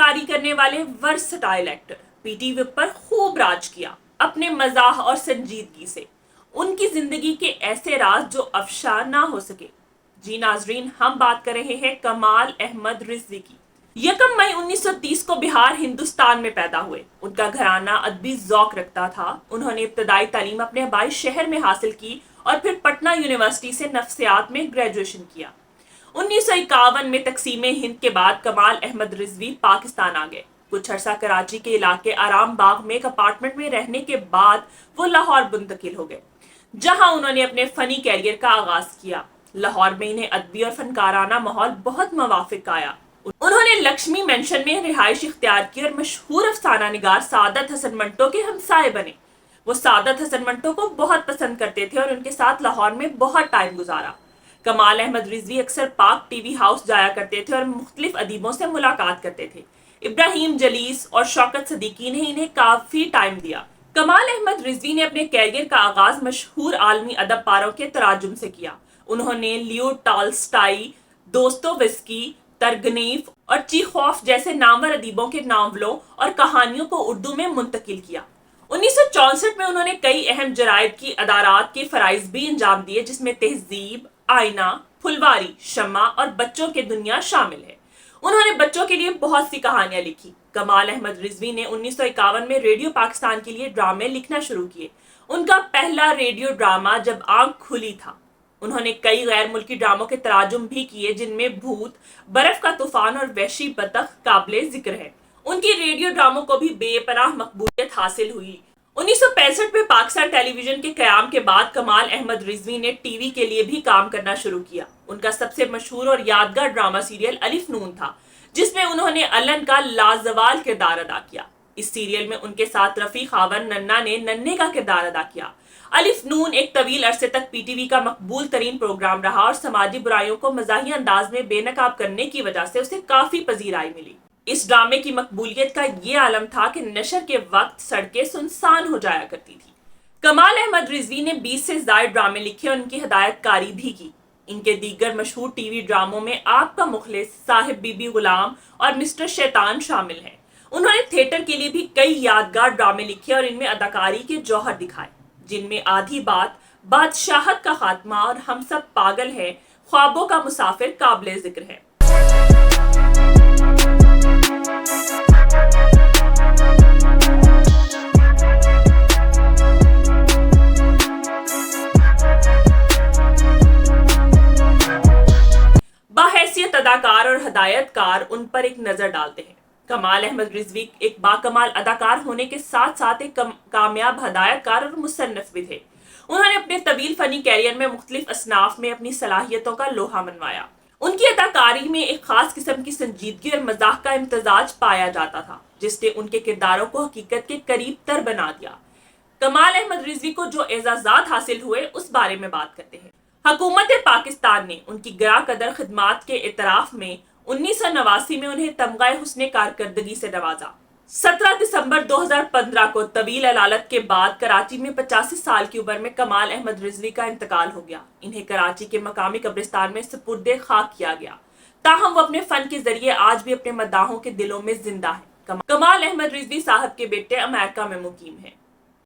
اداکاری کرنے والے versatile actor PTV پر خوب راج کیا اپنے مزاح اور سنجیدگی سے، ان کی زندگی کے ایسے راز جو افشا نہ ہو سکے۔ جی ناظرین، ہم بات کر رہے ہیں کمال احمد رضوی کی۔ 1 مئی 1930 کو بہار ہندوستان میں پیدا ہوئے۔ ان کا گھرانہ ادبی ذوق رکھتا تھا۔ انہوں نے ابتدائی تعلیم اپنے آبائی شہر میں حاصل کی اور پھر پٹنہ یونیورسٹی سے نفسیات میں گریجویشن کیا۔ 1951 میں تقسیم ہند کے بعد کمال احمد رضوی پاکستان آ گئے۔ کچھ عرصہ کراچی کے علاقے آرام باغ میں ایک اپارٹمنٹ میں رہنے کے بعد وہ لاہور منتقل ہو گئے، جہاں انہوں نے اپنے فنی کیریئر کا آغاز کیا۔ لاہور میں انہیں ادبی اور فنکارانہ ماحول بہت موافق آیا۔ انہوں نے لکشمی مینشن میں رہائش اختیار کی اور مشہور افسانہ نگار سعادت حسن منٹو کے ہمسائے بنے۔ وہ سعادت حسن منٹو کو بہت پسند کرتے تھے اور ان کے ساتھ لاہور میں بہت ٹائم گزارا۔ کمال احمد رضوی اکثر پاک ٹی وی ہاؤس جایا کرتے تھے اور مختلف ادیبوں سے ملاقات کرتے تھے۔ ابراہیم جلیس اور شوکت صدیقی نے انہیں کافی ٹائم دیا۔ کمال احمد رضوی نے اپنے کیریئر کا آغاز مشہور عالمی ادب پاروں کے تراجم سے کیا۔ انہوں نے لیو ٹالسٹائی، دوستویسکی، ترگنیف اور چیخوف جیسے نامور ادیبوں کے ناولوں اور کہانیوں کو اردو میں منتقل کیا۔ 1964 میں انہوں نے کئی اہم جرائد کی ادارات کے فرائض بھی انجام دیے، جس میں تہذیب، آئینہ، پھلواری، شمع اور بچوں کے دنیا شامل ہے۔ انہوں نے بچوں کے لیے بہت سی کہانیاں لکھی۔ کمال احمد رضوی نے 1951 میں ریڈیو پاکستان کے لیے ڈرامے لکھنا شروع کیے۔ ان کا پہلا ریڈیو ڈرامہ جب آنکھ کھلی تھا۔ انہوں نے کئی غیر ملکی ڈراموں کے تراجم بھی کیے، جن میں بھوت، برف کا طوفان اور وحشی بطخ قابل ذکر ہیں۔ ان کی ریڈیو ڈراموں کو بھی بے پناہ مقبولیت حاصل ہوئی۔ 1965 میں پاکستان ٹیلی ویژن کے قیام کے بعد کمال احمد رضوی نے ٹی وی کے لیے بھی کام کرنا شروع کیا۔ ان کا سب سے مشہور اور یادگار ڈرامہ سیریل الف نون تھا، جس میں انہوں نے الن کا لازوال کردار ادا کیا۔ اس سیریل میں ان کے ساتھ رفیع خاور ننا نے ننے کا کردار ادا کیا۔ الف نون ایک طویل عرصے تک پی ٹی وی کا مقبول ترین پروگرام رہا اور سماجی برائیوں کو مزاحیہ انداز میں بے نقاب کرنے کی وجہ سے اسے کافی پذیرائی ملی۔ اس ڈرامے کی مقبولیت کا یہ عالم تھا کہ نشر کے وقت سڑکیں سنسان ہو جایا کرتی تھی۔ کمال احمد رضوی نے 20 سے زائد ڈرامے لکھے اور ان کی ہدایت کاری بھی کی۔ ان کے دیگر مشہور ٹی وی ڈراموں میں آپ کا مخلص، صاحب بی بی غلام اور مسٹر شیطان شامل ہیں۔ انہوں نے تھیٹر کے لیے بھی کئی یادگار ڈرامے لکھے اور ان میں اداکاری کے جوہر دکھائے، جن میں آدھی بات، بادشاہت کا خاتمہ اور ہم سب پاگل ہیں، خوابوں کا مسافر قابل ذکر ہے۔ باحیثیت اداکار اور ہدایت کار ان پر ایک نظر ڈالتے ہیں۔ کمال احمد رضوی ایک باکمال اداکار ہونے کے ساتھ ساتھ ایک کامیاب ہدایت کار اور مصنف بھی تھے۔ انہوں نے اپنے طویل فنی کیریئر میں مختلف اصناف میں اپنی صلاحیتوں کا لوہا منوایا۔ ان کی اداکاری میں ایک خاص قسم کی سنجیدگی اور مزاح کا امتزاج پایا جاتا تھا، جس نے ان کے کرداروں کو حقیقت کے قریب تر بنا دیا۔ کمال احمد رضوی کو جو اعزازات حاصل ہوئے، اس بارے میں بات کرتے ہیں۔ حکومت پاکستان نے ان کی گراں قدر خدمات کے اعتراف میں 1989 میں انہیں تمغہ حسن کارکردگی سے نوازا۔ 17 دسمبر 2015 کو طویل علالت کے بعد کراچی میں 85 سال کی عمر میں کمال احمد رضوی کا انتقال ہو گیا۔ انہیں کراچی کے مقامی قبرستان میں سپرد خاک کیا گیا، تاہم وہ اپنے فن کے ذریعے آج بھی اپنے مداحوں کے دلوں میں زندہ ہیں۔ کمال احمد رضوی صاحب کے بیٹے امریکہ میں مقیم ہیں۔